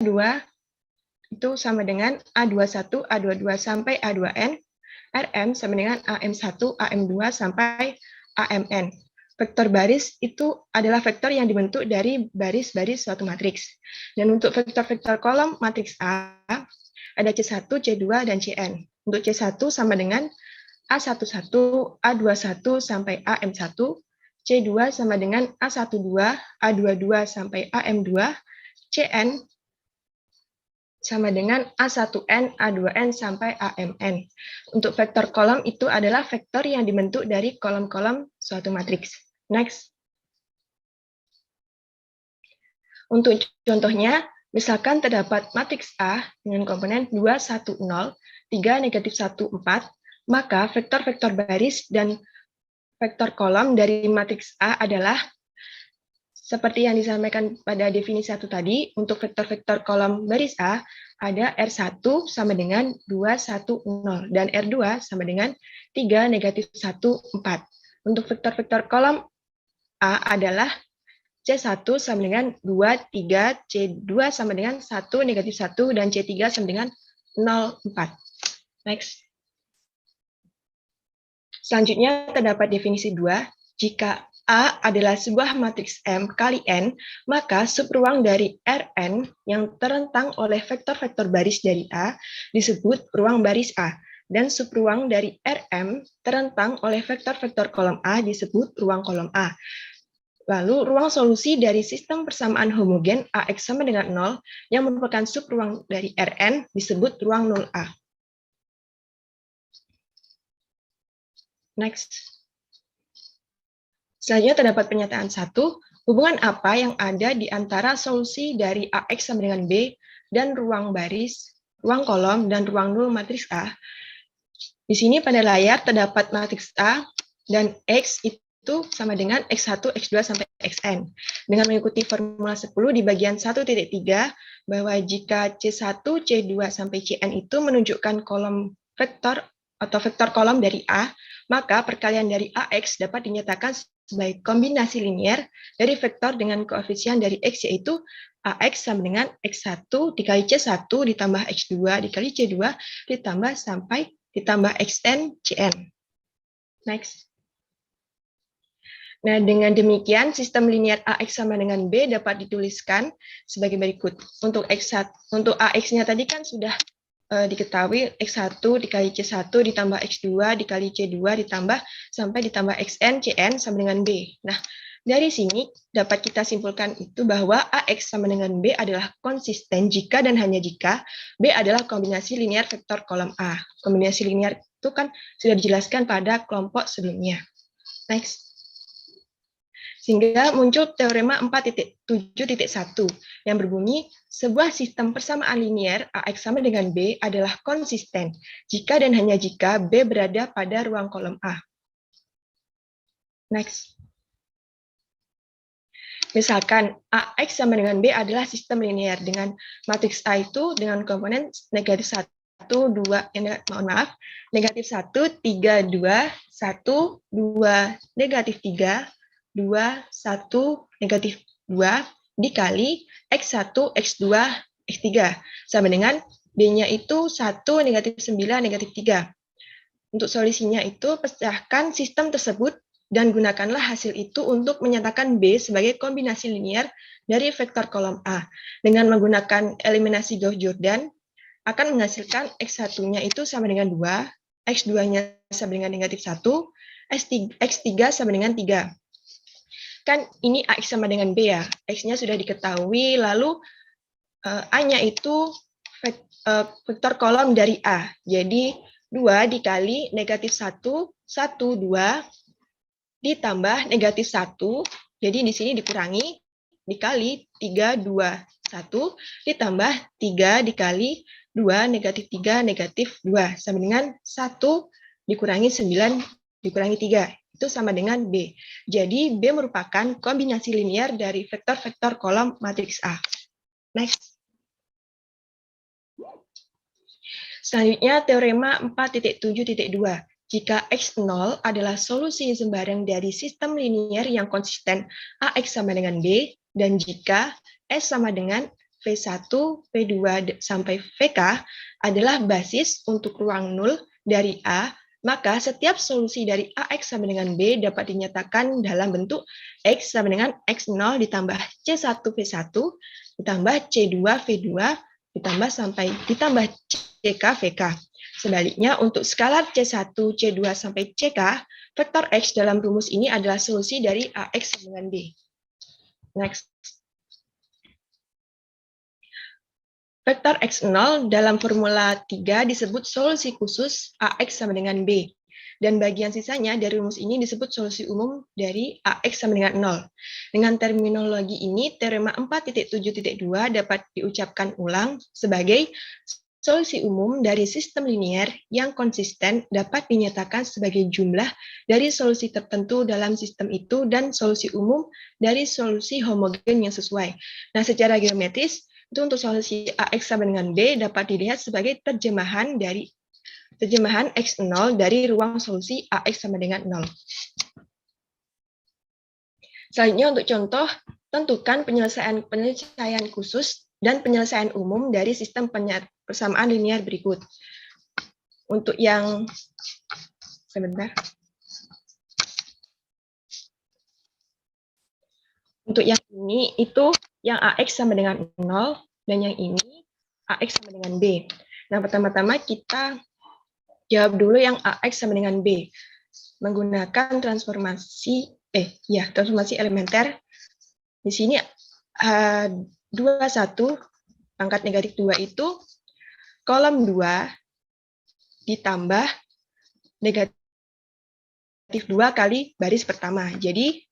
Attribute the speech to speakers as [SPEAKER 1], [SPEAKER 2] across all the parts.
[SPEAKER 1] A2 itu sama dengan A21, A22 sampai A2N, Rm sama dengan AM1, AM2 sampai AMN. Vektor baris itu adalah vektor yang dibentuk dari baris-baris suatu matriks. Dan untuk vektor-vektor kolom matriks A, ada C1, C2, dan Cn. Untuk C1 sama dengan A11, A21 sampai AM1, C2 sama dengan A12, A22 sampai AM2, Cn sama dengan A1N, A2N, sampai AMN. Untuk vektor kolom itu adalah vektor yang dibentuk dari kolom-kolom suatu matriks. Next. Untuk contohnya, misalkan terdapat matriks A dengan komponen 2, 1, 0, 3, negatif 1, 4, maka vektor-vektor baris dan vektor kolom dari matriks A adalah seperti yang disampaikan pada definisi 1 tadi, untuk vektor-vektor kolom baris A, ada R1 sama dengan 2, 1, 0, dan R2 sama dengan 3, negatif 1, 4. Untuk vektor-vektor kolom A adalah C1 sama dengan 2, 3, C2 sama dengan 1, negatif 1, dan C3 sama dengan 0, 4. Next. Selanjutnya terdapat definisi 2, jika A adalah sebuah matriks M kali N, maka subruang dari Rn yang terentang oleh vektor-vektor baris dari A disebut ruang baris A, dan subruang dari Rm terentang oleh vektor-vektor kolom A disebut ruang kolom A. Lalu ruang solusi dari sistem persamaan homogen AX sama dengan 0 yang merupakan subruang dari Rn disebut ruang 0A. Next. Selanjutnya terdapat pernyataan 1, hubungan apa yang ada di antara solusi dari AX sama dengan B dan ruang baris, ruang kolom, dan ruang nol matriks A. Di sini pada layar terdapat matriks A dan X itu sama dengan X1, X2, sampai Xn. Dengan mengikuti formula 10 di bagian 1.3, bahwa jika C1, C2, sampai Cn itu menunjukkan kolom vektor atau vektor kolom dari A, maka perkalian dari AX dapat dinyatakan sebagai kombinasi linier dari vektor dengan koefisien dari X, yaitu AX sama dengan X1 dikali C1 ditambah X2 dikali C2 ditambah sampai ditambah Xn, Cn. Next. Nah, dengan demikian sistem linier AX sama dengan B dapat dituliskan sebagai berikut. Untuk X1, untuk AX-nya tadi kan sudah diketahui X1 dikali C1 ditambah X2 dikali C2 ditambah sampai ditambah Xn, Cn sama dengan B. Nah, dari sini dapat kita simpulkan itu bahwa AX sama dengan B adalah konsisten jika dan hanya jika B adalah kombinasi linier vektor kolom A. Kombinasi linier itu kan sudah dijelaskan pada kelompok sebelumnya. Next. Sehingga muncul teorema 4.7.1 yang berbunyi sebuah sistem persamaan linier AX sama dengan B adalah konsisten jika dan hanya jika B berada pada ruang kolom A. Next. Misalkan AX sama dengan B adalah sistem linier dengan matriks A itu dengan komponen negatif 1, 2, negatif 1, 3, 2, 1, 2, negatif 3, 2, 1, negatif 2, dikali X1, X2, X3. Sama dengan B-nya itu 1, negatif 9, negatif 3. Untuk solusinya itu, pecahkan sistem tersebut dan gunakanlah hasil itu untuk menyatakan B sebagai kombinasi linier dari vektor kolom A. Dengan menggunakan eliminasi Gauss-Jordan, akan menghasilkan X1-nya itu sama dengan 2, X2-nya sama dengan negatif 1, X3 sama dengan 3. Kan ini AX sama dengan B ya, X-nya sudah diketahui, lalu A-nya itu vektor kolom dari A. Jadi 2 dikali negatif 1, 1, 2, ditambah negatif 1, jadi di sini dikurangi, dikali 3, 2, 1, ditambah 3 dikali 2, negatif 3, negatif 2, sama dengan 1 dikurangi 9, dikurangi 3. Itu sama dengan B. Jadi B merupakan kombinasi linier dari vektor-vektor kolom matriks A. Next. Selanjutnya teorema 4.7.2. Jika X0 adalah solusi sembarang dari sistem linier yang konsisten AX sama dengan B, dan jika S sama dengan V1, V2 sampai VK adalah basis untuk ruang nul dari A, maka setiap solusi dari AX sama dengan B dapat dinyatakan dalam bentuk X sama dengan X0 ditambah C1 V1 ditambah C2 V2 ditambah CK VK. Sebaliknya, untuk skalar C1, C2 sampai CK, vektor X dalam rumus ini adalah solusi dari AX sama dengan B. Next. Vektor X0 dalam formula 3 disebut solusi khusus AX sama dengan B. Dan bagian sisanya dari rumus ini disebut solusi umum dari AX sama dengan 0. Dengan terminologi ini, teorema 4.7.2 dapat diucapkan ulang sebagai solusi umum dari sistem linier yang konsisten dapat dinyatakan sebagai jumlah dari solusi tertentu dalam sistem itu dan solusi umum dari solusi homogen yang sesuai. Nah, secara geometris, itu untuk solusi AX sama dengan B dapat dilihat sebagai terjemahan X0 dari ruang solusi AX sama dengan 0. Selanjutnya untuk contoh, tentukan penyelesaian khusus dan penyelesaian umum dari sistem persamaan linier berikut. Untuk yang sebentar. Untuk yang ini itu yang AX sama dengan 0 dan yang ini AX sama dengan B. Nah, pertama-tama kita jawab dulu yang AX sama dengan B. Menggunakan transformasi elementer. Di sini 21 pangkat negatif 2 itu kolom 2 ditambah negatif 2 kali baris pertama. Jadi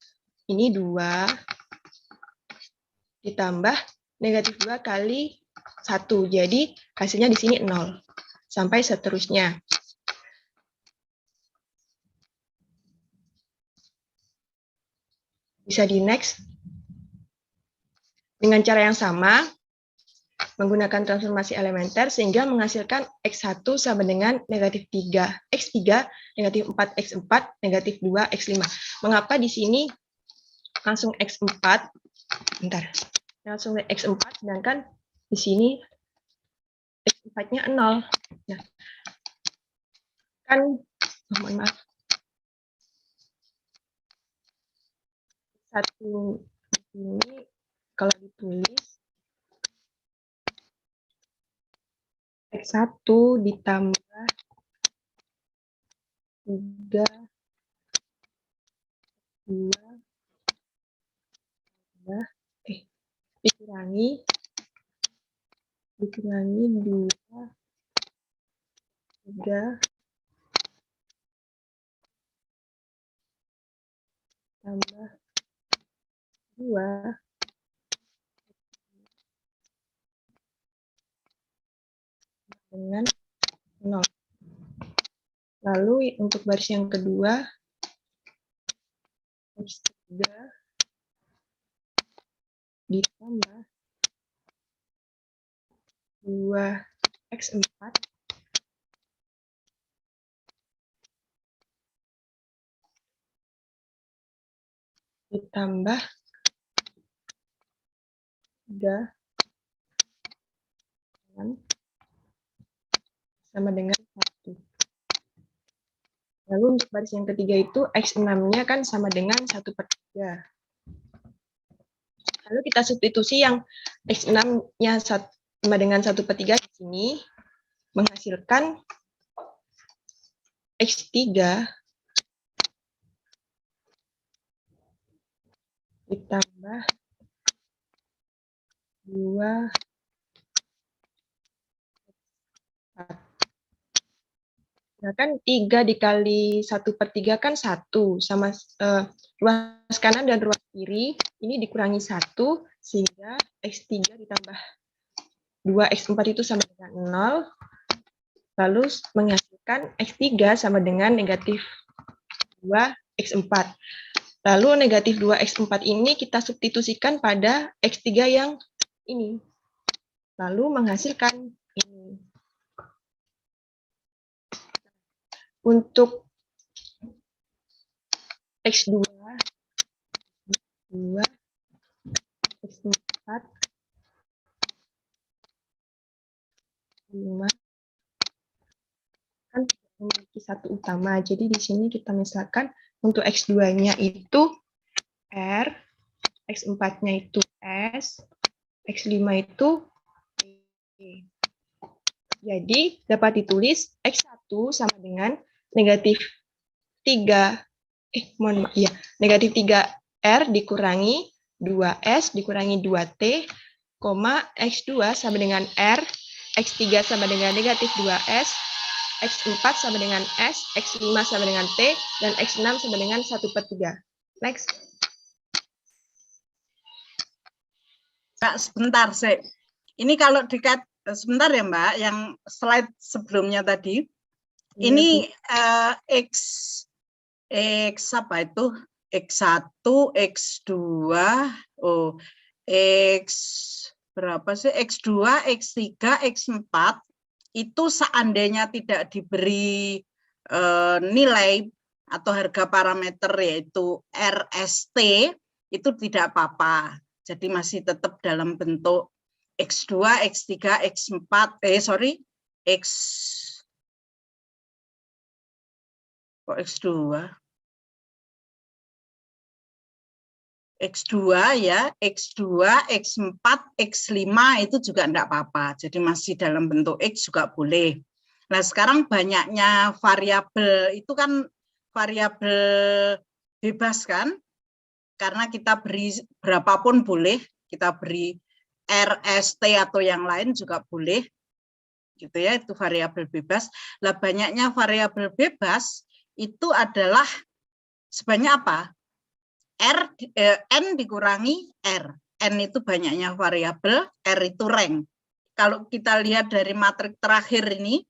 [SPEAKER 1] ini 2 ditambah negatif 2 kali 1. Jadi hasilnya di sini 0. Sampai seterusnya. Bisa di next. Dengan cara yang sama, menggunakan transformasi elementer sehingga menghasilkan X1 sama dengan negatif 3, X3, negatif 4, X4, negatif 2, X5. Mengapa di sini langsung X4? Bentar. Langsung X4, sedangkan di sini X4-nya 0. Nah, kan, mohon maaf. Satu ini kalau ditulis X1 ditambah 3, 2, dikurangi 2, 3, tambah 2, dengan 0. Lalu untuk baris yang kedua, X3 ditambah 2, X4 ditambah 3 sama dengan 1. Lalu untuk baris yang ketiga itu X6-nya kan sama dengan 1/3. Lalu kita substitusi yang X6-nya sama dengan 1/3 di sini, menghasilkan X3 ditambah 2, 4. Nah, kan 3 dikali 1/3 kan 1, sama ruas kanan dan ruas kiri, ini dikurangi 1, sehingga X3 ditambah 2, X4 itu sama dengan 0, lalu menghasilkan X3 sama dengan negatif 2, X4. Lalu negatif 2, X4 ini kita substitusikan pada X3 yang ini. Lalu menghasilkan ini. Untuk X2, X4, 5 kan memiliki satu utama. Jadi di sini kita misalkan untuk X2-nya itu R, X4-nya itu S, X5 itu E. Jadi dapat ditulis X1 sama dengan negatif 3, negatif 3R dikurangi 2S dikurangi 2T, X2 sama dengan R, X3 sama dengan negatif 2S, X4 sama dengan S, X5 sama dengan T, dan X6 sama dengan 1/3. Next.
[SPEAKER 2] Kak, sebentar, sih. Ini kalau sebentar ya Mbak, yang slide sebelumnya tadi, ini X apa itu? X1, X2, X berapa sih? X2, X3, X4 itu seandainya tidak diberi nilai atau harga parameter yaitu RST itu tidak apa-apa. Jadi masih tetap dalam bentuk X2, X3, X4, X2. X2 ya, X2, X4, X5 itu juga enggak apa-apa. Jadi masih dalam bentuk X juga boleh. Nah, sekarang banyaknya variabel itu kan variabel bebas kan? Karena kita beri berapapun boleh, kita beri RST atau yang lain juga boleh. Gitu ya, itu variabel bebas. Lah banyaknya variabel bebas itu adalah sebanyak apa? N dikurangi R. N itu banyaknya variabel, R itu rank. Kalau kita lihat dari matrik terakhir ini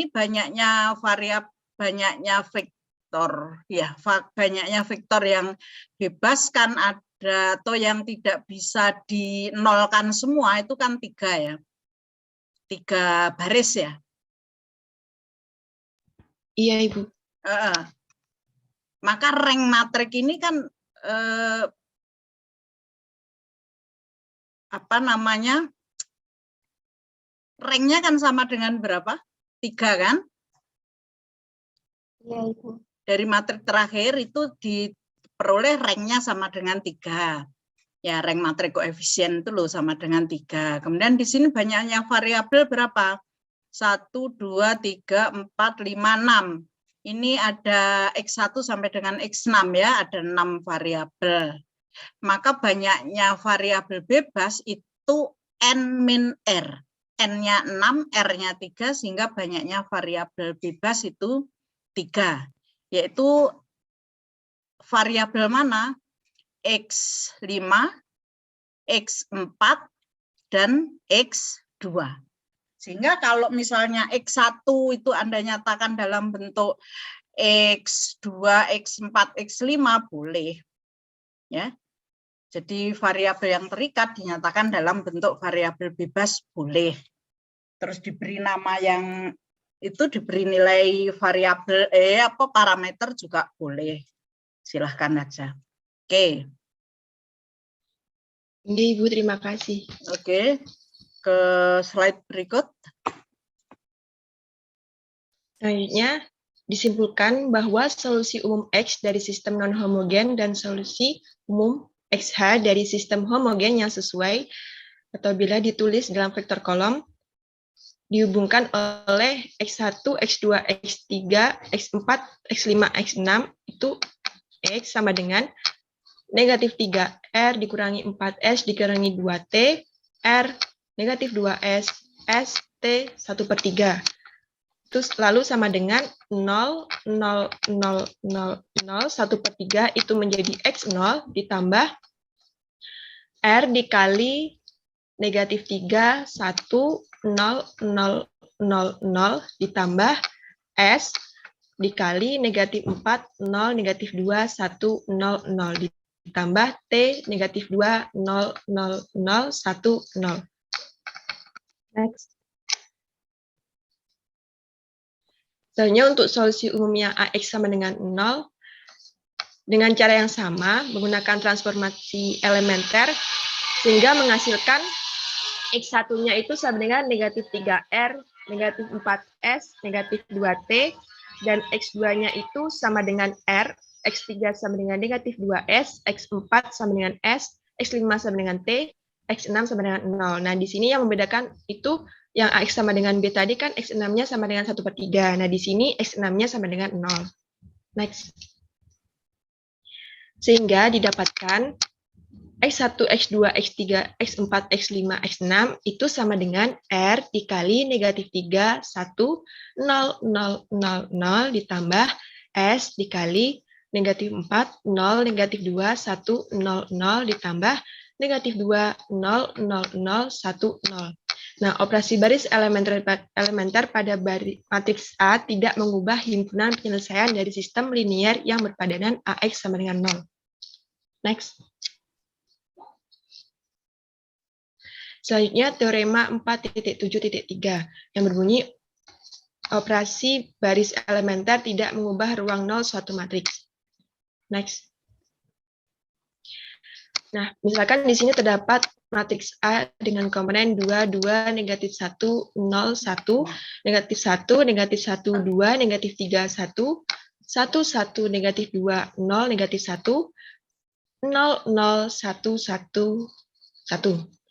[SPEAKER 2] banyaknya variabel, banyaknya vektor, ya, banyaknya vektor yang bebas kan ada atau yang tidak bisa dinolkan semua itu kan 3 ya, 3 baris ya.
[SPEAKER 1] Iya Ibu.
[SPEAKER 2] Maka rank matrik ini kan ranknya kan sama dengan berapa? 3 kan?
[SPEAKER 1] Iya Ibu.
[SPEAKER 2] Dari matrik terakhir itu diperoleh ranknya sama dengan 3. Ya, rank matrik koefisien itu loh sama dengan 3. Kemudian di sini banyaknya variabel berapa? 1, 2, 3, 4, 5, 6. Ini ada X1 sampai dengan X6 ya, ada 6 variabel. Maka banyaknya variabel bebas itu N-R. N-nya 6, R-nya 3, sehingga banyaknya variabel bebas itu 3. Yaitu variabel mana? X5, X4, dan X2. Sehingga kalau misalnya X1 itu Anda nyatakan dalam bentuk X2, X4, X5 boleh. Ya. Jadi variabel yang terikat dinyatakan dalam bentuk variabel bebas boleh. Terus diberi nama yang itu diberi nilai variabel parameter juga boleh. Silahkan aja. Oke.
[SPEAKER 1] Oke, Ibu, terima kasih.
[SPEAKER 2] Oke. Ke slide berikut.
[SPEAKER 1] Selanjutnya, disimpulkan bahwa solusi umum X dari sistem non-homogen dan solusi umum XH dari sistem homogen yang sesuai atau bila ditulis dalam vektor kolom dihubungkan oleh X1, X2, X3, X4, X5, X6 itu X sama dengan negatif 3R dikurangi 4S dikurangi 2T, R negatif 2S, S, T 1/3. Terus lalu sama dengan 0, 0, 0, 0, 0, 1/3 itu menjadi X0 ditambah R dikali negatif 3, 1, 0, 0, 0, 0 ditambah S dikali negatif 4, 0, negatif 2, 1, 0, 0 ditambah T negatif 2, 0, 0, 0, 1, 0. Next. Selanjutnya untuk solusi umumnya AX sama dengan 0, dengan cara yang sama, menggunakan transformasi elementer, sehingga menghasilkan X1-nya itu sama dengan negatif 3R, negatif 4S, negatif 2T, dan X2-nya itu sama dengan R, X3 sama dengan negatif 2S, X4 sama dengan S, X5 sama dengan T, X6 sama dengan 0. Nah, di sini yang membedakan itu yang AX sama dengan B tadi kan X6-nya sama dengan 1/3. Nah, di sini X6-nya sama dengan 0. Next. Sehingga didapatkan X1, X2, X3, X4, X5, X6 itu sama dengan R dikali negatif 3, 1, 0, 0, 0, 0 ditambah S dikali negatif 4, 0, negatif 2, 1, 0, 0 ditambah negatif 2, 0, 0, 0, 1, 0. Nah, operasi baris elementer pada matriks A tidak mengubah himpunan penyelesaian dari sistem linier yang berpadanan AX sama dengan 0. Next. Selanjutnya, teorema 4.7.3 yang berbunyi operasi baris elementer tidak mengubah ruang nol suatu matriks. Next. Nah, misalkan di sini terdapat matriks A dengan komponen 2, 2, negatif 1, 0, 1, negatif 1, negatif 1, 2, negatif 3, 1, 1, 1, negatif 2, 0, negatif 1, 0, 0, 1, 1, 1.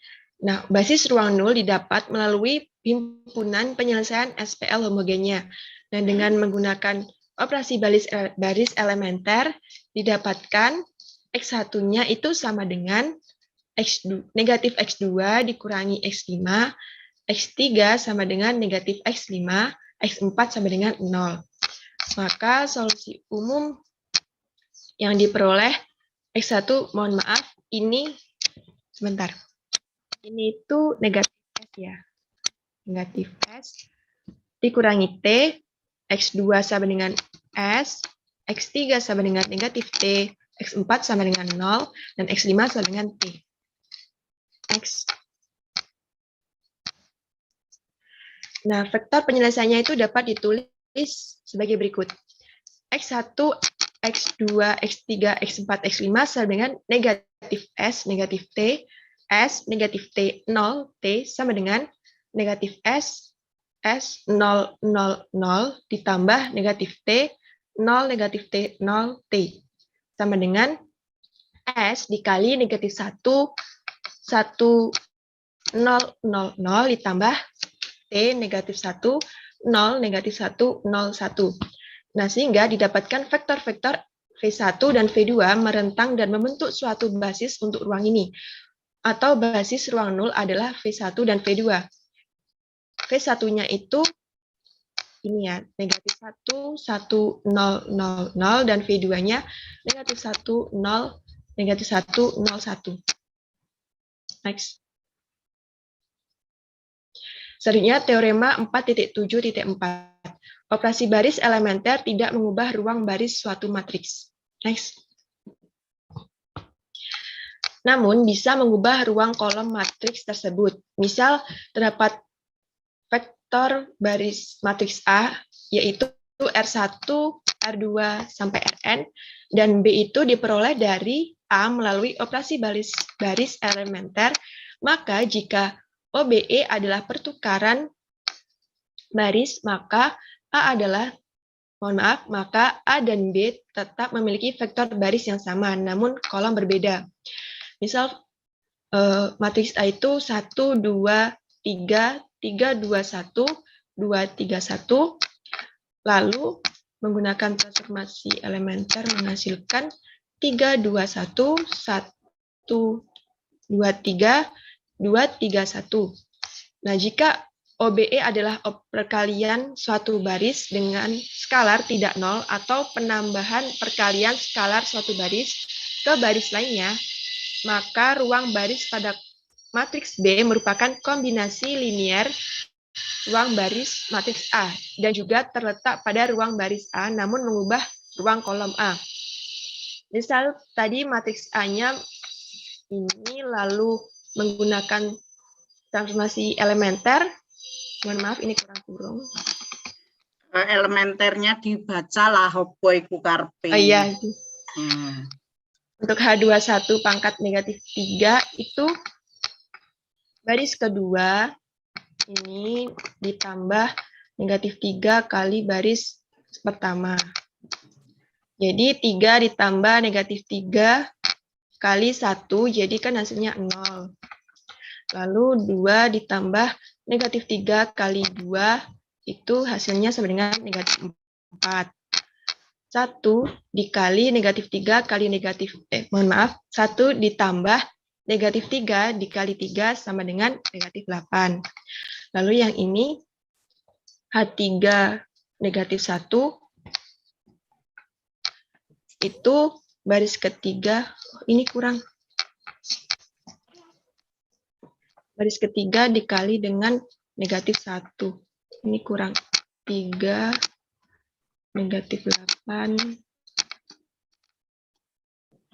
[SPEAKER 1] Nah, basis ruang nol didapat melalui himpunan penyelesaian SPL homogennya. Dan dengan menggunakan operasi baris elementer, didapatkan X1-nya itu sama dengan negatif X2 dikurangi X5, X3 sama dengan negatif X5, X4 sama dengan 0. Maka solusi umum yang diperoleh X1, mohon maaf, ini, sebentar. Ini itu negatif S ya. Negatif S dikurangi T, X2 sama dengan S, X3 sama dengan negatif T, X4 sama dengan 0, dan X5 sama dengan T. X. Nah, vektor penyelesaiannya itu dapat ditulis sebagai berikut. X1, X2, X3, X4, X5 sama dengan negatif S, negatif T, S, negatif T, 0, T sama dengan negatif S, S, 0, 0, 0, ditambah negatif T, 0, negatif T, 0, T. Sama dengan S dikali negatif 1, 1, 0, 0, 0, ditambah T, negatif 1, 0, negatif 1, 0, 1. Nah, sehingga didapatkan vektor-vektor V1 dan V2 merentang dan membentuk suatu basis untuk ruang ini. Atau basis ruang nol adalah V1 dan V2. V1-nya itu ini ya, negatif 1, 1, 0, 0, 0, dan V2-nya negatif 1, 0, negatif 1, 0, 1. Next. Selanjutnya, teorema 4.7.4. Operasi baris elementer tidak mengubah ruang baris suatu matriks. Next. Namun, bisa mengubah ruang kolom matriks tersebut. Misal, terdapat vektor baris matriks A, yaitu R1, R2, sampai Rn, dan B itu diperoleh dari A melalui operasi baris elementer, maka jika OBE adalah pertukaran baris, maka A adalah, mohon maaf, maka A dan B tetap memiliki vektor baris yang sama, namun kolom berbeda. Misal, matriks A itu 1, 2, 3, 3, 2, 1, 2, 3, 1, lalu menggunakan transformasi elementer menghasilkan 3, 2, 1, 1, 2, 3, 2, 3, 1. Nah, jika OBE adalah perkalian suatu baris dengan skalar tidak nol atau penambahan perkalian skalar suatu baris ke baris lainnya, maka ruang baris pada matriks B merupakan kombinasi linier ruang baris matriks A dan juga terletak pada ruang baris A namun mengubah ruang kolom A. Misal tadi matriks A-nya ini lalu menggunakan transformasi elementer. Mohon maaf ini kurang-kurang.
[SPEAKER 2] Elementernya dibaca lah opo iku karepe.
[SPEAKER 1] Oh iya. Untuk H21 pangkat negatif 3 itu baris kedua ini ditambah negatif 3 kali baris pertama. Jadi 3 ditambah negatif 3 kali 1, jadi kan hasilnya 0. Lalu 2 ditambah negatif 3 kali 2, itu hasilnya sama dengan negatif 4. 1 dikali negatif 3 kali negatif, 1 ditambah negatif 3 dikali 3 sama dengan negatif 8. Lalu yang ini H3 negatif 1, itu baris ketiga, ini kurang. Baris ketiga dikali dengan negatif 1. Ini kurang. 3, negatif 8,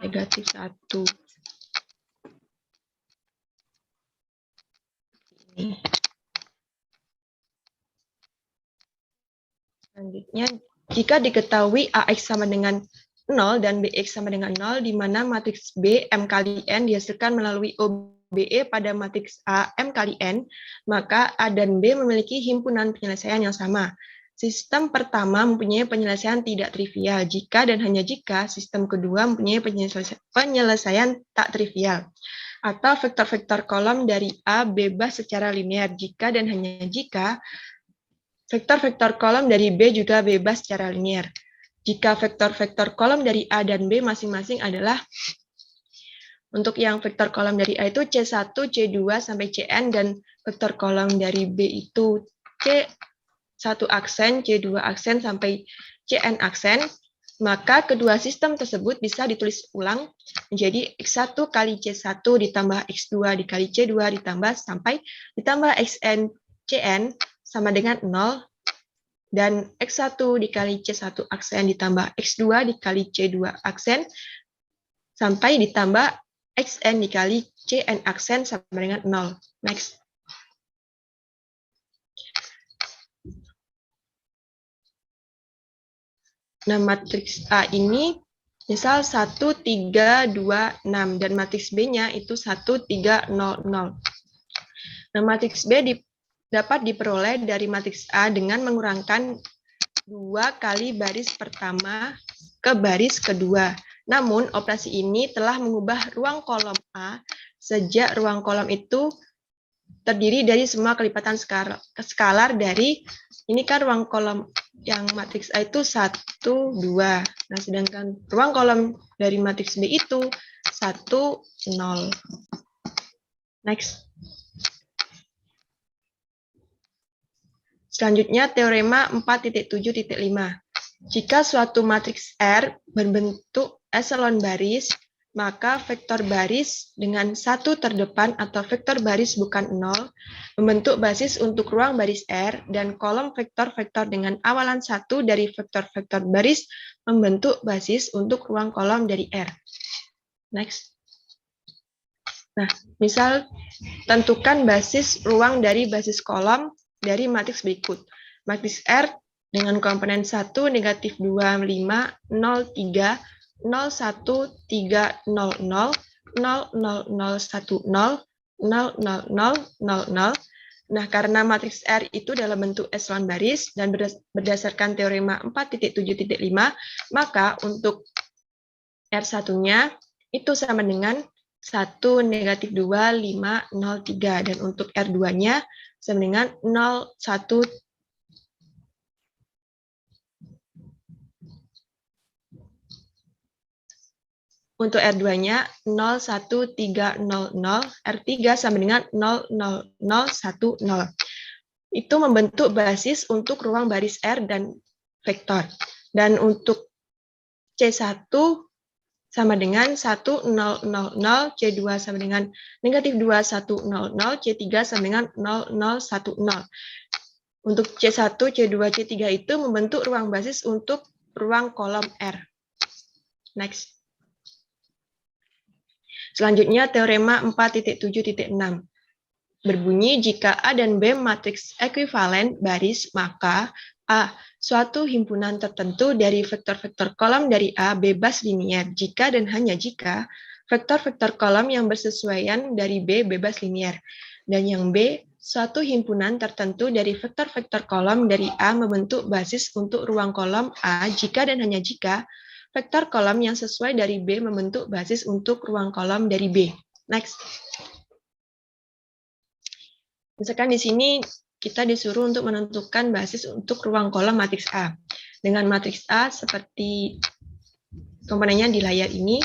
[SPEAKER 1] negatif 1. Ini. Selanjutnya, jika diketahui AX sama dengan 0 dan BX sama dengan 0, di mana matriks B M kali N dihasilkan melalui OBE pada matriks A M kali N, maka A dan B memiliki himpunan penyelesaian yang sama. Sistem pertama mempunyai penyelesaian tidak trivial jika dan hanya jika sistem kedua mempunyai penyelesaian tak trivial. Atau vektor-vektor kolom dari A bebas secara linear jika dan hanya jika vektor-vektor kolom dari B juga bebas secara linear. Jika vektor-vektor kolom dari A dan B masing-masing adalah, untuk yang vektor kolom dari A itu C1, C2, sampai Cn, dan vektor kolom dari B itu C1 aksen, C2 aksen, sampai Cn aksen, maka kedua sistem tersebut bisa ditulis ulang menjadi X1 kali C1 ditambah X2 dikali C2 ditambah sampai ditambah Xn Cn sama dengan 0, dan X1 dikali C1 aksen ditambah X2 dikali C2 aksen, sampai ditambah Xn dikali Cn aksen sama dengan 0. Next. Nah, matriks A ini misal 1, 3, 2, 6, dan matriks B-nya itu 1, 3, 0, 0. Nah, matriks B dapat diperoleh dari matriks A dengan mengurangkan 2 kali baris pertama ke baris kedua. Namun, operasi ini telah mengubah ruang kolom A sejak ruang kolom itu terdiri dari semua kelipatan skalar dari, ini kan ruang kolom yang matriks A itu 1, 2. Nah, sedangkan ruang kolom dari matriks B itu 1, 0. Next. Selanjutnya, teorema 4.7.5. Jika suatu matriks R berbentuk eselon baris, maka vektor baris dengan 1 terdepan atau vektor baris bukan 0 membentuk basis untuk ruang baris R, dan kolom vektor-vektor dengan awalan 1 dari vektor-vektor baris membentuk basis untuk ruang kolom dari R. Next. Nah, misal tentukan basis ruang dari basis kolom dari matriks berikut. Matriks R dengan komponen 1, negatif 2, 5, 0, 3, 0, 1, 3, 0, 0, 0, 0, 0, 1, 0, 0, 0, 0, 0. Nah, karena matriks R itu dalam bentuk eselon baris dan berdasarkan teorema 4.7.5, maka untuk R1-nya itu sama dengan 1, negatif 2, 5, 0, 3. Dan untuk R2-nya sama dengan 0, 1, untuk R2-nya 0, 1, 3, 0, 0. R3 sama dengan 0, 0, 0, 1, 0. Itu membentuk basis untuk ruang baris R dan vektor. Dan untuk C1 sama dengan 1, 0, 0, 0, C2 sama dengan negatif 2, 1, 0, 0, C3 sama dengan 0, 0, 1, 0. Untuk C1, C2, C3 itu membentuk ruang basis untuk ruang kolom R. Next. Selanjutnya, teorema 4.7.6. Berbunyi, jika A dan B matriks ekuivalen baris, maka A, suatu himpunan tertentu dari vektor-vektor kolom dari A bebas linier jika dan hanya jika vektor-vektor kolom yang bersesuaian dari B bebas linier. Dan yang B, suatu himpunan tertentu dari vektor-vektor kolom dari A membentuk basis untuk ruang kolom A jika dan hanya jika vektor kolom yang sesuai dari B membentuk basis untuk ruang kolom dari B. Next. Misalkan di sini kita disuruh untuk menentukan basis untuk ruang kolom matriks A. Dengan matriks A seperti komponennya di layar ini,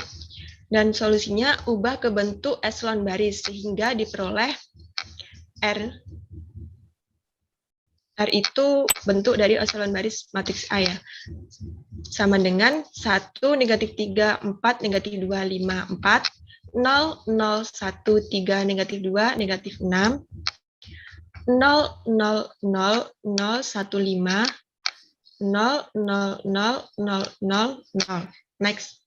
[SPEAKER 1] dan solusinya ubah ke bentuk eselon baris sehingga diperoleh R. R itu bentuk dari eselon baris matriks A ya. Sama dengan 1, negatif 3, 4, negatif 2, 5, 4, 0, 0, 1, 3, negatif 2, negatif 6, 0, 0, 0, 0, 1, 5, 0, 0, 0, 0, 0, 0. Next.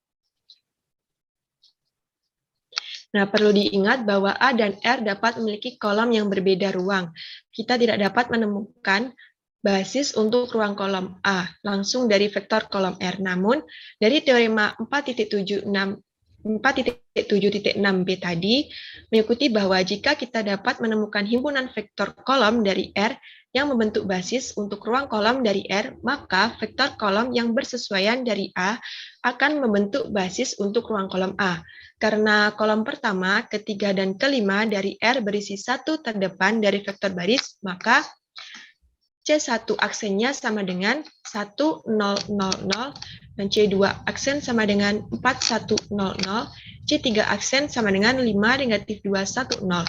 [SPEAKER 1] Nah, perlu diingat bahwa A dan R dapat memiliki kolom yang berbeda ruang. Kita tidak dapat menemukan basis untuk ruang kolom A langsung dari vektor kolom R. Namun, dari teorema 4.7.6b tadi mengikuti bahwa jika kita dapat menemukan himpunan vektor kolom dari R yang membentuk basis untuk ruang kolom dari R, maka vektor kolom yang bersesuaian dari A akan membentuk basis untuk ruang kolom A. Karena kolom pertama, ketiga, dan kelima dari R berisi 1 terdepan dari vektor baris, maka C1 aksennya sama dengan 1, 0, 0, 0, dan C2 aksen sama dengan 4, 1, 0, 0, C3 aksen sama dengan 5, negatif 2, 1, 0.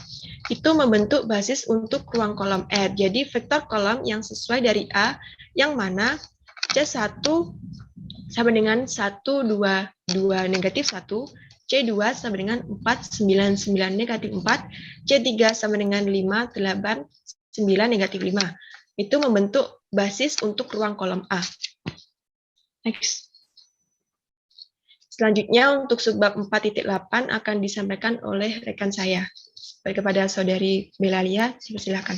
[SPEAKER 1] Itu membentuk basis untuk ruang kolom R. Jadi vektor kolom yang sesuai dari A, yang mana C1 sama dengan 1, 2, 2, negatif 1, C2 sama dengan 4, 9, 9, negatif 4, C3 sama dengan 5, 8, 9, negatif 5. Itu membentuk basis untuk ruang kolom A. Next. Selanjutnya untuk subbab 4.8 akan disampaikan oleh rekan saya. Baik, kepada saudari Belalia, silakan.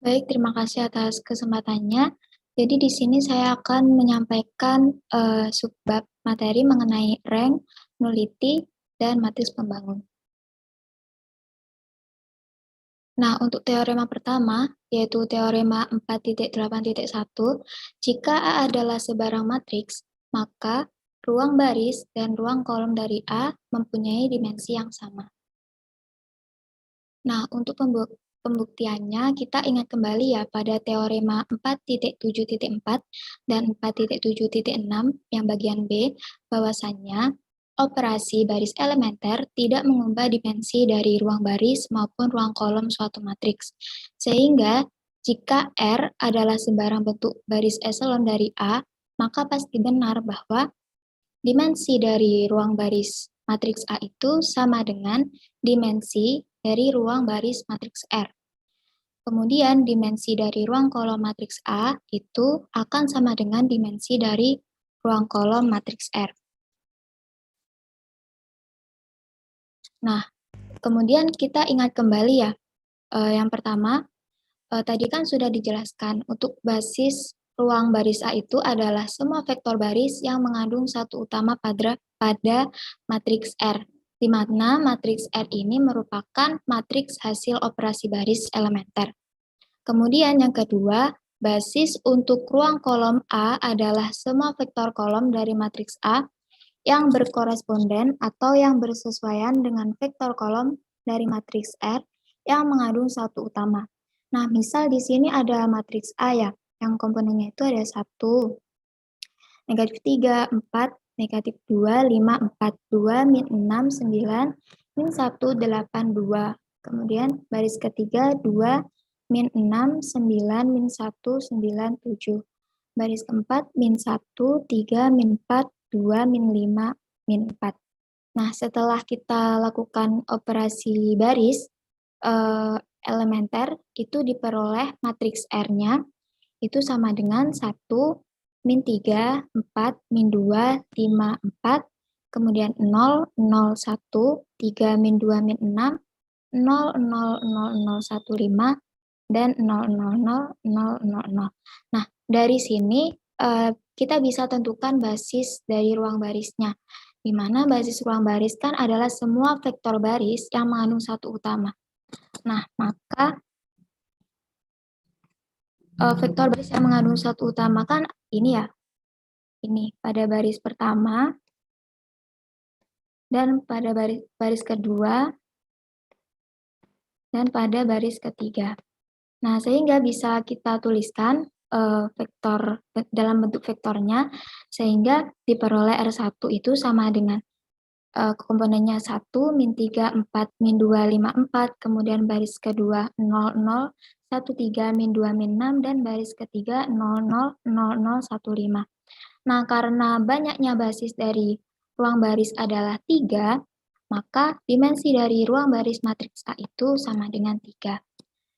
[SPEAKER 3] Baik, terima kasih atas kesempatannya. Jadi di sini saya akan menyampaikan subbab materi mengenai rank, nullity, dan matriks pembangun. Nah, untuk teorema pertama, yaitu teorema 4.8.1, jika A adalah sebarang matriks, maka ruang baris dan ruang kolom dari A mempunyai dimensi yang sama. Nah, untuk pembuktiannya, kita ingat kembali ya pada teorema 4.7.4 dan 4.7.6 yang bagian B, bahwasannya operasi baris elementer tidak mengubah dimensi dari ruang baris maupun ruang kolom suatu matriks. Sehingga jika R adalah sebarang bentuk baris eselon dari A, maka pasti benar bahwa dimensi dari ruang baris matriks A itu sama dengan dimensi dari ruang baris matriks R. Kemudian dimensi dari ruang kolom matriks A itu akan sama dengan dimensi dari ruang kolom matriks R. Nah, kemudian kita ingat kembali ya, yang pertama, tadi kan sudah dijelaskan untuk basis ruang baris A itu adalah semua vektor baris yang mengandung satu utama pada matriks R, di mana matriks R ini merupakan matriks hasil operasi baris elementer. Kemudian yang kedua, basis untuk ruang kolom A adalah semua vektor kolom dari matriks A yang berkoresponden atau yang bersesuaian dengan vektor kolom dari matriks R yang mengandung satu utama. Nah, misal di sini ada matriks A ya, yang komponennya itu ada 1, negatif 3, 4, negatif 2, 5, 4, 2, min 6, 9, min 1, 8, 2. Kemudian baris ketiga 2, min 6, 9, min 1, 9, 7. Baris keempat min 1, 3, min 4, 2, min 5, min 4. Nah, setelah kita lakukan operasi baris elementer, itu diperoleh matriks R-nya, itu sama dengan 1, min 3, 4, min 2, 5, 4, kemudian 0, 0, 1, 3, min 2, min 6, 0, 0, 0, 0, 1, 5, dan 0, 0, 0, 0, 0, 0. Nah, dari sini kita bisa tentukan basis dari ruang barisnya, di mana basis ruang baris kan adalah semua vektor baris yang mengandung satu utama. Nah, maka vektor baris yang mengandung satu utama kan ini ya, ini pada baris pertama dan pada baris kedua dan pada baris ketiga. Nah, sehingga bisa kita tuliskan vektor dalam bentuk vektornya, sehingga diperoleh R1 itu sama dengan komponennya 1, min 3, 4, min 2, 5, 4, kemudian baris kedua 0, 0, 1, 3, min 2, min 6, dan baris ketiga 0, 0, 0, 0, 1, 5. Nah, karena banyaknya basis dari ruang baris adalah 3, maka dimensi dari ruang baris matriks A itu sama dengan 3.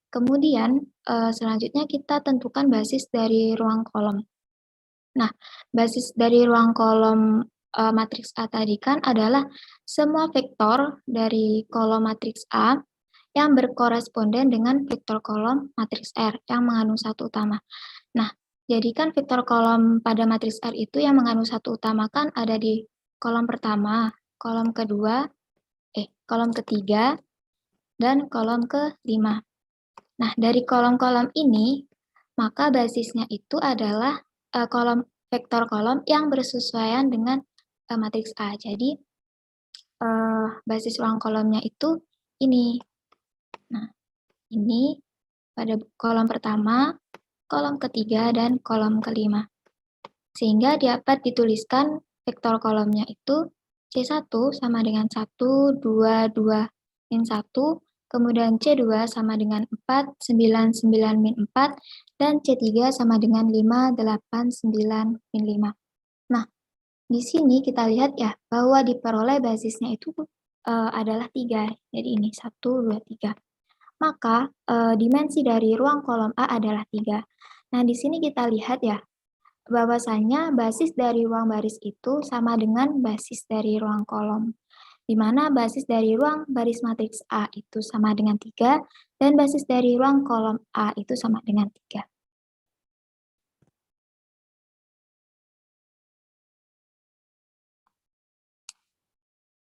[SPEAKER 3] Kemudian, selanjutnya kita tentukan basis dari ruang kolom. Nah, basis dari ruang kolom matriks A tadi kan adalah semua vektor dari kolom matriks A yang berkoresponden dengan vektor kolom matriks R yang mengandung satu utama. Nah, jadi kan vektor kolom pada matriks R itu yang mengandung satu utama kan ada di kolom pertama, kolom kedua, kolom ketiga, dan kolom kelima. Nah, dari kolom-kolom ini, maka basisnya itu adalah vektor kolom yang bersesuaian dengan matriks A. Jadi, basis ruang kolomnya itu ini. Nah, ini pada kolom pertama, kolom ketiga, dan kolom kelima. Sehingga dapat dituliskan vektor kolomnya itu C1 sama dengan 1, 2, 2, min 1, kemudian C2 sama dengan 4, 9, 9, min 4, dan C3 sama dengan 5, 8, 9, min 5. Nah, di sini kita lihat ya, bahwa diperoleh basisnya itu adalah 3. Jadi ini 1, 2, 3. Maka dimensi dari ruang kolom A adalah 3. Nah, di sini kita lihat ya, bahwasanya basis dari ruang baris itu sama dengan basis dari ruang kolom, di mana basis dari ruang baris matriks A itu sama dengan 3, dan basis dari ruang kolom A itu sama dengan 3.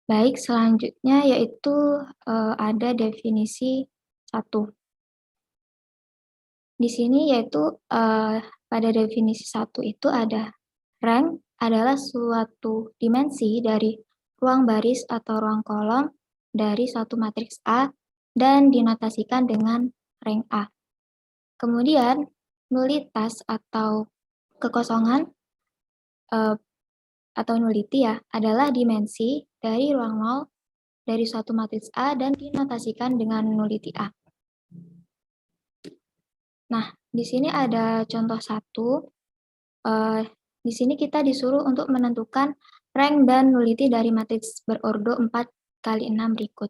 [SPEAKER 3] Baik, selanjutnya yaitu ada definisi 1. Di sini yaitu pada definisi 1 itu ada rank adalah suatu dimensi dari ruang baris atau ruang kolom dari suatu matriks A dan dinotasikan dengan rank A. Kemudian, nulitas atau kekosongan atau nullity ya, adalah dimensi dari ruang nol dari suatu matriks A dan dinotasikan dengan nullity A. Nah, di sini ada contoh 1. Di sini kita disuruh untuk menentukan rank dan nullity dari matriks berordo 4x6 berikut.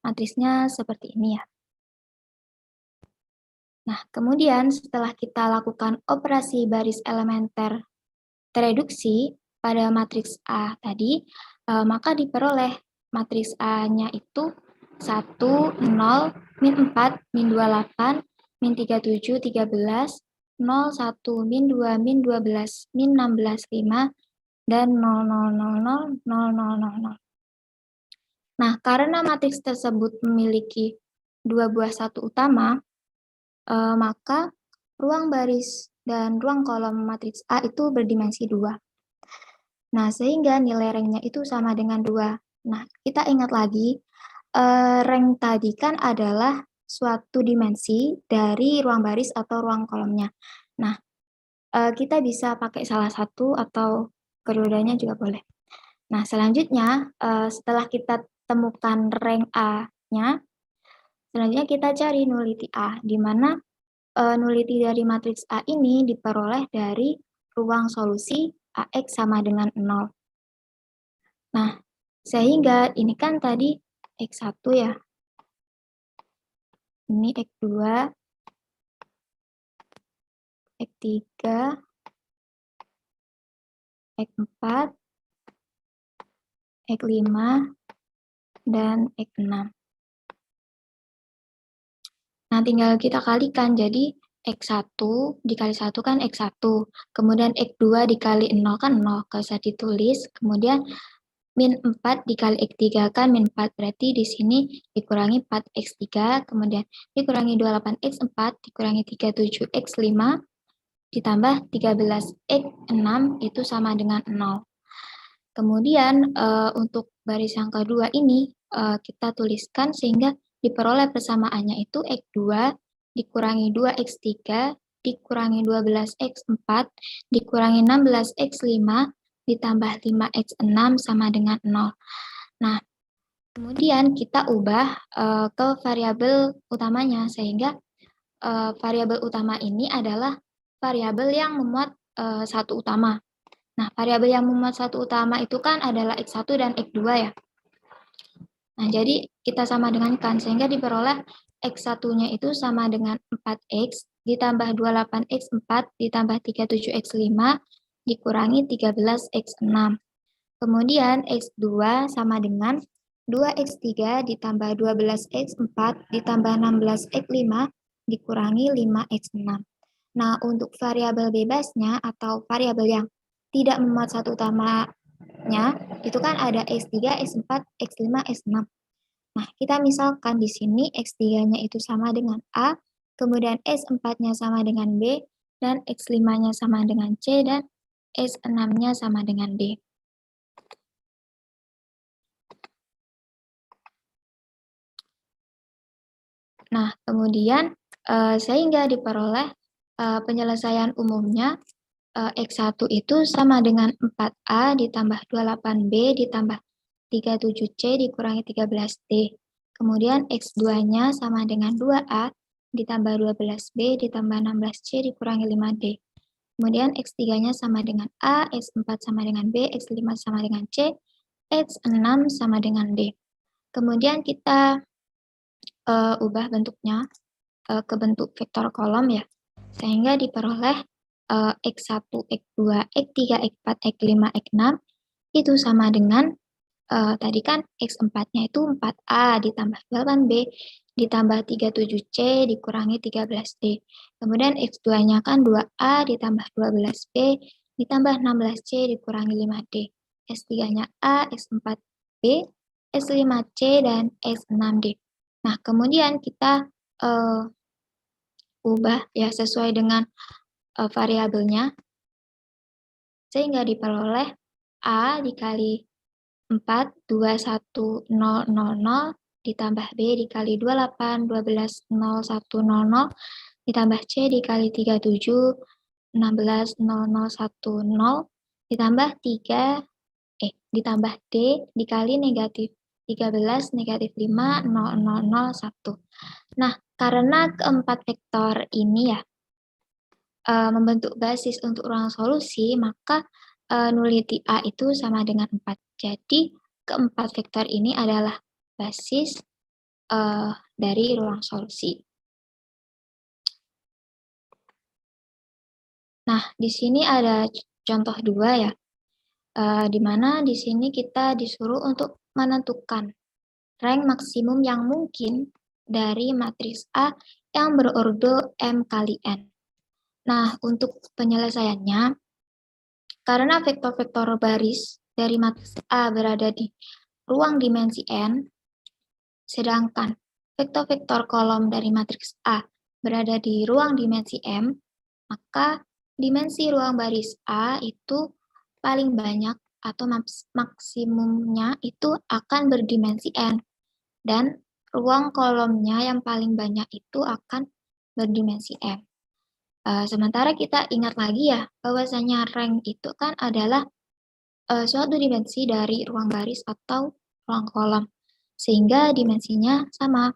[SPEAKER 3] Matriksnya seperti ini ya. Nah, kemudian setelah kita lakukan operasi baris elementer tereduksi pada matriks A tadi, maka diperoleh matriks A-nya itu 1, 0, min 4, min 28, min 37, 13, 0, 1, min 2, min 12, min 16, 5, dan 0, 0, 0, 0, 0, 0, 0. Nah, karena matriks tersebut memiliki dua buah satu utama, maka ruang baris dan ruang kolom matriks A itu berdimensi 2. Nah, sehingga nilai ranknya itu sama dengan 2. Nah, kita ingat lagi, rank tadi kan adalah suatu dimensi dari ruang baris atau ruang kolomnya. Nah, kita bisa pakai salah satu atau kedua-duanya juga boleh. Nah, selanjutnya, setelah kita temukan rank A-nya, selanjutnya kita cari nullity A, di mana nullity dari matriks A ini diperoleh dari ruang solusi AX sama dengan 0. Nah, sehingga ini kan tadi X1 ya. Ini X2, X3, X4, X5, dan X6. Nah, tinggal kita kalikan, jadi X1 dikali 1 kan X1, kemudian X2 dikali 0 kan 0, kalau bisa ditulis, kemudian min 4 dikali X3 kan min 4, berarti di sini dikurangi 4X3, kemudian dikurangi 28X4, dikurangi 37X5, ditambah 13X6 itu sama dengan 0. Kemudian untuk baris yang kedua ini kita tuliskan sehingga diperoleh persamaannya itu X2 dikurangi 2X3 dikurangi 12X4 dikurangi 16X5 ditambah 5X6 sama dengan 0. Nah, kemudian kita ubah ke variabel utamanya sehingga variabel utama ini adalah variabel yang memuat satu utama. Nah, variabel yang memuat satu utama itu kan adalah X1 dan X2 ya. Nah, jadi kita sama dengankan sehingga diperoleh X1-nya itu sama dengan 4X ditambah 28X4 ditambah 37X5 dikurangi 13X6. Kemudian X2 sama dengan 2X3 ditambah 12X4 ditambah 16X5 dikurangi 5X6. Nah, untuk variabel bebasnya atau variabel yang tidak memuat satu utamanya, itu kan ada X3, X4, X5, X6. Nah, kita misalkan di sini X3-nya itu sama dengan A, kemudian X4-nya sama dengan B, dan X5-nya sama dengan C, dan X6-nya sama dengan D. Nah, kemudian sehingga diperoleh penyelesaian umumnya X1 itu sama dengan 4A ditambah 28B ditambah 37C dikurangi 13D. Kemudian X2-nya sama dengan 2A ditambah 12B ditambah 16C dikurangi 5D. Kemudian X3-nya sama dengan A, X4 sama dengan B, X5 sama dengan C, X6 sama dengan D. Kemudian kita ubah bentuknya ke bentuk vektor kolom ya, sehingga diperoleh X1, X2, X3, X4, X5, X6 itu sama dengan tadi kan X4-nya itu 4A ditambah 8B ditambah 37C dikurangi 13D. Kemudian X2-nya kan 2A ditambah 12B ditambah 16C dikurangi 5D. X3-nya A, X4B, X5C, dan X6D. Nah, kemudian kita ubah ya sesuai dengan variabelnya sehingga diperoleh A dikali 4 2 1 0 0 0 ditambah B dikali 28 12 0 1 0 0 ditambah C dikali 37 16 0 0 1 0 ditambah 3 ditambah D dikali negatif 13 negatif 5 0 0 0 1. Nah, karena keempat vektor ini ya membentuk basis untuk ruang solusi, maka nullity A itu sama dengan 4. Jadi, keempat vektor ini adalah basis dari ruang solusi. Nah, di sini ada contoh 2 ya, di mana di sini kita disuruh untuk menentukan rank maksimum yang mungkin dari matriks A yang berordo M kali N. Nah, untuk penyelesaiannya, karena vektor-vektor baris dari matriks A berada di ruang dimensi N, sedangkan vektor-vektor kolom dari matriks A berada di ruang dimensi M, maka dimensi ruang baris A itu paling banyak atau maksimumnya itu akan berdimensi N, dan ruang kolomnya yang paling banyak itu akan berdimensi M. Sementara kita ingat lagi ya, bahwasanya rank itu kan adalah suatu dimensi dari ruang baris atau ruang kolom, sehingga dimensinya sama.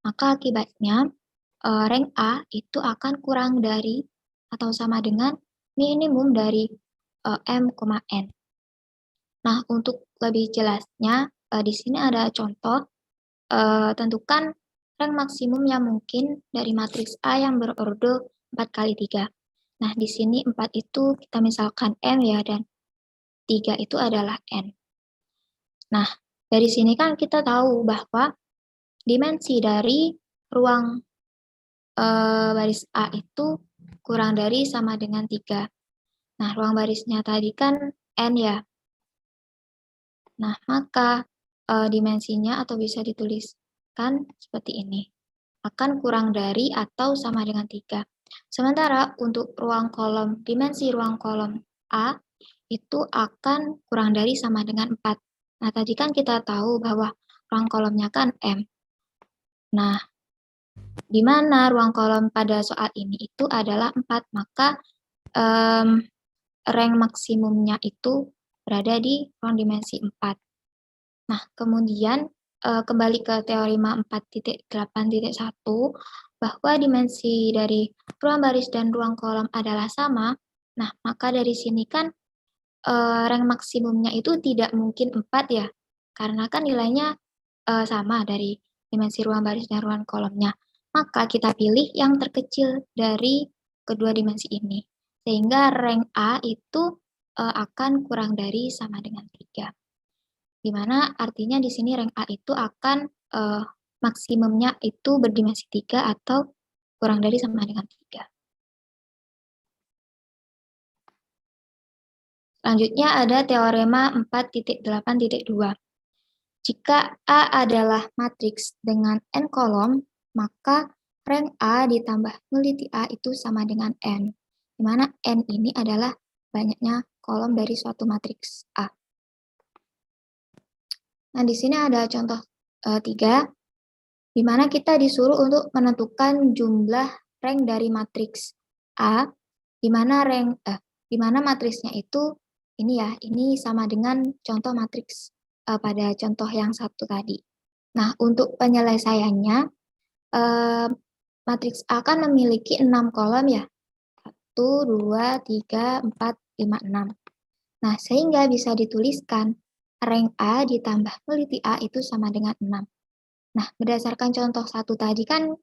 [SPEAKER 3] Maka akibatnya rank A itu akan kurang dari atau sama dengan minimum dari M, N. Nah, untuk lebih jelasnya, di sini ada contoh, tentukan rank maksimum yang mungkin dari matriks A yang berordo 4 kali 3. Nah, di sini 4 itu kita misalkan M ya, dan 3 itu adalah N. Nah, dari sini kan kita tahu bahwa dimensi dari ruang baris A itu kurang dari sama dengan 3. Nah, ruang barisnya tadi kan N ya. Nah, maka dimensinya atau bisa dituliskan seperti ini. Akan kurang dari atau sama dengan 3. Sementara untuk ruang kolom, dimensi ruang kolom A itu akan kurang dari sama dengan 4. Nah, tadi kan kita tahu bahwa ruang kolomnya kan M. Nah, di mana ruang kolom pada soal ini itu adalah 4, maka rank maksimumnya itu berada di ruang dimensi 4. Nah, kemudian kembali ke teorema 4.8.1 bahwa dimensi dari ruang baris dan ruang kolom adalah sama. Nah, maka dari sini kan rank maksimumnya itu tidak mungkin 4 ya, karena kan nilainya sama dari dimensi ruang baris dan ruang kolomnya. Maka kita pilih yang terkecil dari kedua dimensi ini. Sehingga rank A itu akan kurang dari sama dengan 3. Di mana artinya di sini rank A itu akan maksimumnya itu berdimensi 3 atau kurang dari sama dengan 3. Selanjutnya ada teorema 4.8.2. Jika A adalah matriks dengan n kolom, maka rank A ditambah nuliti A itu sama dengan n, di mana n ini adalah banyaknya kolom dari suatu matriks A. Nah, di sini ada contoh 3, di mana kita disuruh untuk menentukan jumlah rank dari matriks A, di mana matriksnya itu ini ya, ini sama dengan contoh matriks pada contoh yang satu tadi. Nah, untuk penyelesaiannya, matriks A kan memiliki 6 kolom ya, 1, 2, 3, 4, 5, 6. Nah, sehingga bisa dituliskan rank A ditambah nuliti A itu sama dengan 6. Nah, berdasarkan contoh satu tadi kan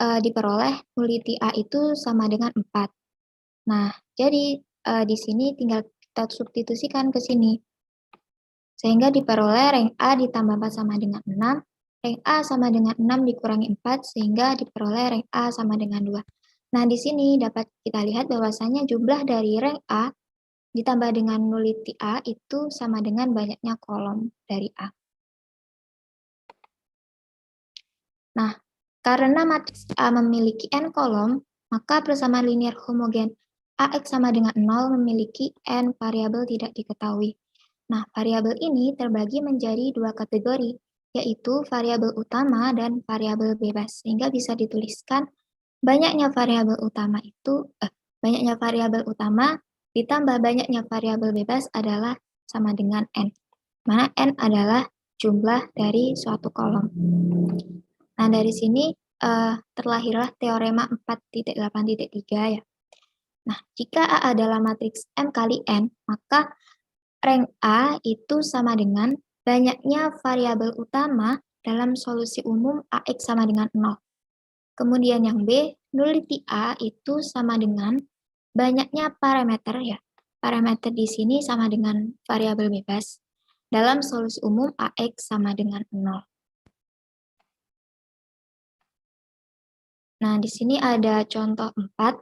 [SPEAKER 3] diperoleh nuliti A itu sama dengan 4. Nah, jadi di sini tinggal kita substitusikan ke sini. Sehingga diperoleh rank A ditambah 4 sama dengan 6, rank A sama dengan 6 dikurangi 4, sehingga diperoleh rank A sama dengan 2. Nah, di sini dapat kita lihat bahwasanya jumlah dari rank A ditambah dengan nuliti A itu sama dengan banyaknya kolom dari A. Nah, karena matriks A memiliki n kolom, maka persamaan linear homogen AX sama dengan 0 memiliki n variabel tidak diketahui. Nah, variabel ini terbagi menjadi dua kategori, yaitu variabel utama dan variabel bebas, sehingga bisa dituliskan banyaknya variabel utama ditambah banyaknya variabel bebas adalah sama dengan n, mana n adalah jumlah dari suatu kolom. Nah, dari sini terlahirlah teorema 4.8.3 ya. Nah, jika A adalah matriks M kali N, maka rank A itu sama dengan banyaknya variabel utama dalam solusi umum AX sama dengan 0. Kemudian yang B, nuliti A itu sama dengan banyaknya parameter ya. Parameter di sini sama dengan variabel bebas. Dalam solusi umum AX sama dengan 0. Nah, di sini ada contoh 4,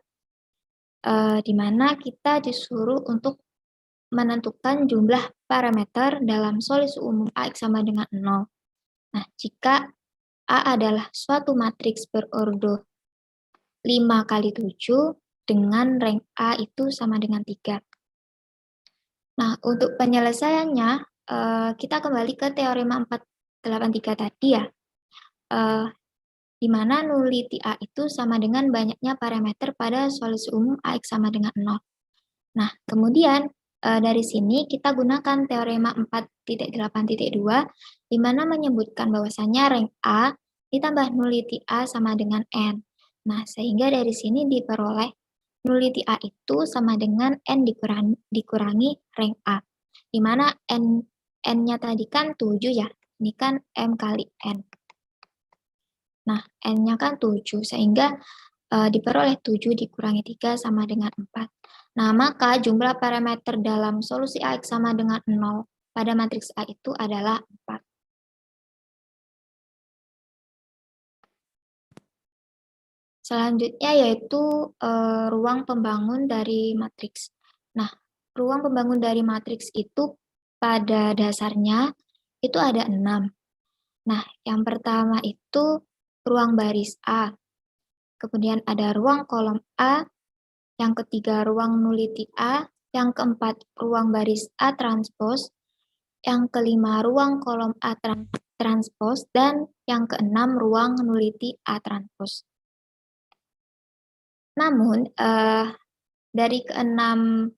[SPEAKER 3] di mana kita disuruh untuk menentukan jumlah parameter dalam solusi umum AX sama dengan 0. Nah, jika A adalah suatu matriks berordo 5 kali 7 dengan rank A itu sama dengan 3. Nah, untuk penyelesaiannya, kita kembali ke teorema 483 tadi ya, di mana nuliti A itu sama dengan banyaknya parameter pada solusi umum AX sama dengan 0. Nah, kemudian dari sini kita gunakan teorema 4.8.2, di mana menyebutkan bahwasannya rank A ditambah nuliti A sama dengan N. Nah, sehingga dari sini diperoleh nuliti A itu sama dengan N dikurangi rank A, di mana N-nya tadi kan 7 ya, ini kan M kali N. Nah, N-nya kan 7, sehingga diperoleh 7 dikurangi 3 sama dengan 4. Nah, maka jumlah parameter dalam solusi AX sama dengan 0 pada matriks A itu adalah 4. Selanjutnya yaitu ruang pembangun dari matriks. Nah, ruang pembangun dari matriks itu pada dasarnya itu ada 6. Nah, yang pertama itu ruang baris A. Kemudian ada ruang kolom A. Yang ketiga ruang nuliti A. Yang keempat ruang baris A transpos. Yang kelima ruang kolom A transpos. Dan yang keenam ruang nuliti A transpos. Namun, dari keenam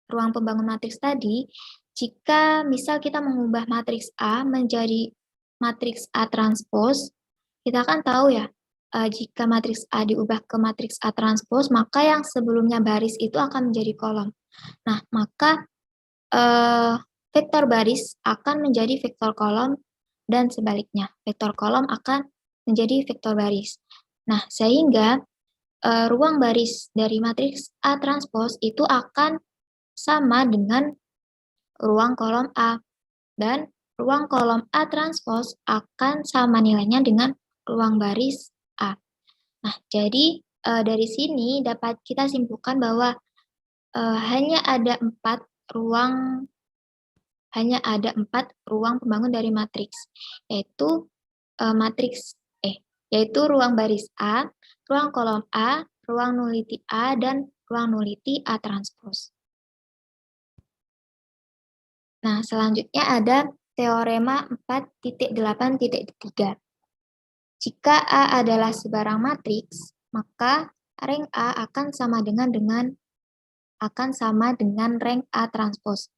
[SPEAKER 3] ruang pembangun matriks tadi, jika misal kita mengubah matriks A menjadi matriks A transpos, kita kan tahu ya, jika matriks A diubah ke matriks A transpos, maka yang sebelumnya baris itu akan menjadi kolom. Nah, maka vektor baris akan menjadi vektor kolom dan sebaliknya. Vektor kolom akan menjadi vektor baris. Nah, sehingga ruang baris dari matriks A transpos itu akan sama dengan ruang kolom A. Dan ruang kolom A transpos akan sama nilainya dengan ruang baris A. Nah, jadi dari sini dapat kita simpulkan bahwa hanya ada 4 ruang pembangun dari matriks, yaitu yaitu ruang baris A, ruang kolom A, ruang nuliti A, dan ruang nuliti A transpos. Nah, selanjutnya ada teorema 4.8.3. Jika A adalah sebarang matriks, maka rank A akan sama dengan rank A transpos.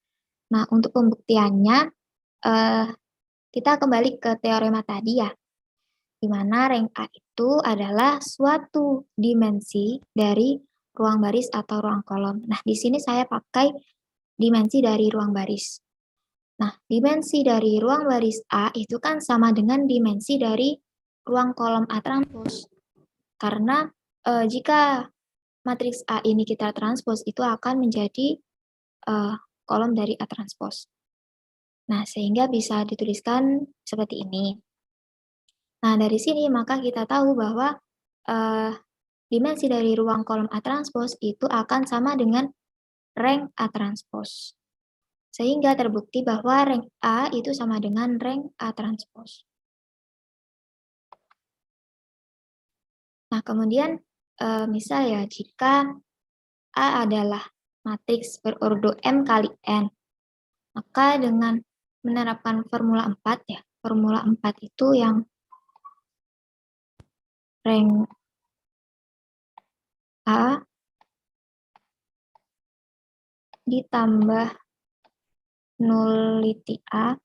[SPEAKER 3] Nah, untuk pembuktiannya, kita kembali ke teorema tadi ya, di mana rank A itu adalah suatu dimensi dari ruang baris atau ruang kolom. Nah, di sini saya pakai dimensi dari ruang baris. Nah, dimensi dari ruang baris A itu kan sama dengan dimensi dari ruang kolom A transpos. Karena jika matriks A ini kita transpos, itu akan menjadi kolom dari A transpos. Nah, sehingga bisa dituliskan seperti ini. Nah, dari sini maka kita tahu bahwa dimensi dari ruang kolom A transpos itu akan sama dengan rank A transpos. Sehingga terbukti bahwa rank A itu sama dengan rank A transpos. Nah, kemudian misal ya, jika A adalah matriks berordo M kali N, maka dengan menerapkan formula 4 ya, formula 4 itu yang rank A ditambah nuliti A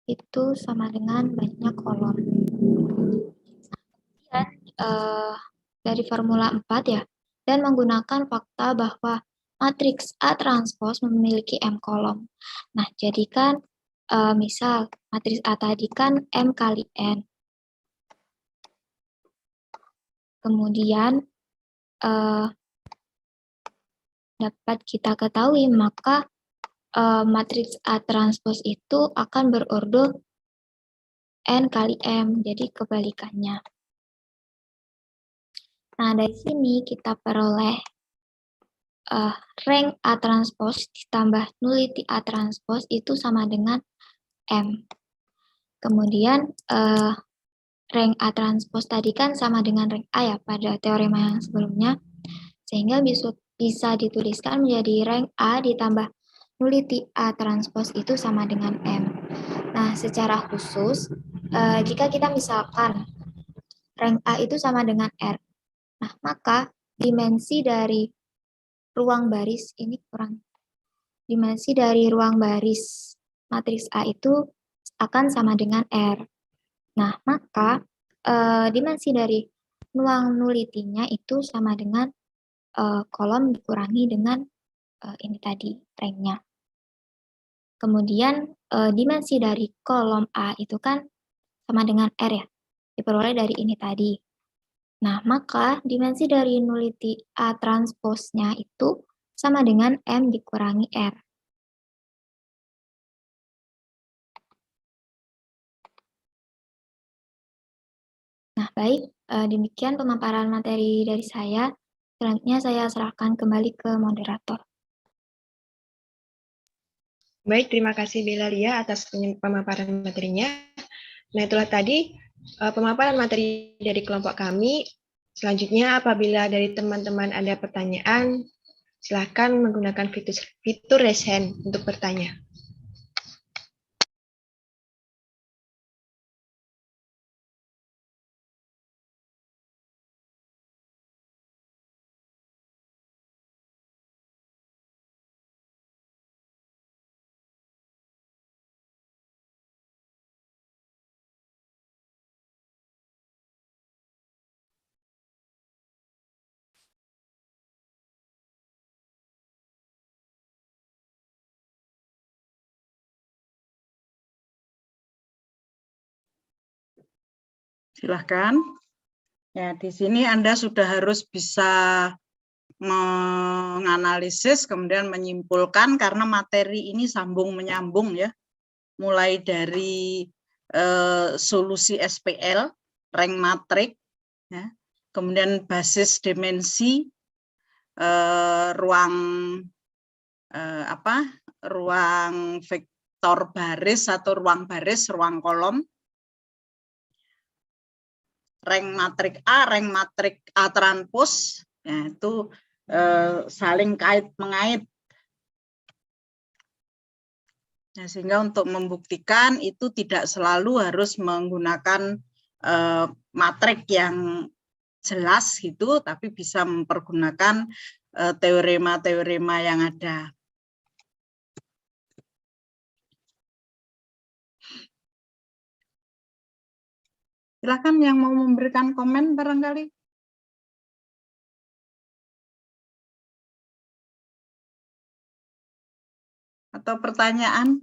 [SPEAKER 3] itu sama dengan banyaknya kolom. Kemudian dari formula 4 ya, dan menggunakan fakta bahwa matriks A transpos memiliki M kolom. Nah, jadikan misal matriks A tadi kan M kali N. Kemudian dapat kita ketahui maka matriks A transpos itu akan berordo N kali M, jadi kebalikannya. Nah, dari sini kita peroleh rank A transpos ditambah nuliti A transpos itu sama dengan M. Kemudian rank A transpos tadi kan sama dengan rank A ya pada teorema yang sebelumnya, sehingga bisa dituliskan menjadi rank A ditambah nuliti A transpos itu sama dengan M. Nah, secara khusus, jika kita misalkan rank A itu sama dengan R, nah maka dimensi dari ruang baris ini dimensi dari ruang baris matriks A itu akan sama dengan R. Nah, maka dimensi dari ruang nulitinya itu sama dengan kolom dikurangi dengan ini tadi, ranknya. Kemudian dimensi dari kolom A itu kan sama dengan R ya, diperoleh dari ini tadi. Nah, maka dimensi dari nuliti A transposnya itu sama dengan M dikurangi R. Nah, baik, demikian pemaparan materi dari saya. Selanjutnya saya serahkan kembali ke moderator.
[SPEAKER 1] Baik, terima kasih Belaria atas pemaparan materinya. Nah, itulah tadi pemaparan materi dari kelompok kami. Selanjutnya, apabila dari teman-teman ada pertanyaan, silakan menggunakan fitur raise hand untuk bertanya.
[SPEAKER 2] Silahkan. Ya, di sini Anda sudah harus bisa menganalisis, kemudian menyimpulkan, karena materi ini sambung menyambung ya, mulai dari solusi SPL, rank matrik, ya, kemudian basis dimensi, ruang ruang vektor baris atau ruang baris, ruang kolom, rank matrik A, rank matrik A transpos, ya, itu saling kait mengait. Nah, sehingga untuk membuktikan itu tidak selalu harus menggunakan matrik yang jelas gitu, tapi bisa mempergunakan teorema-teorema yang ada. Silakan yang mau memberikan komen barangkali. Atau pertanyaan.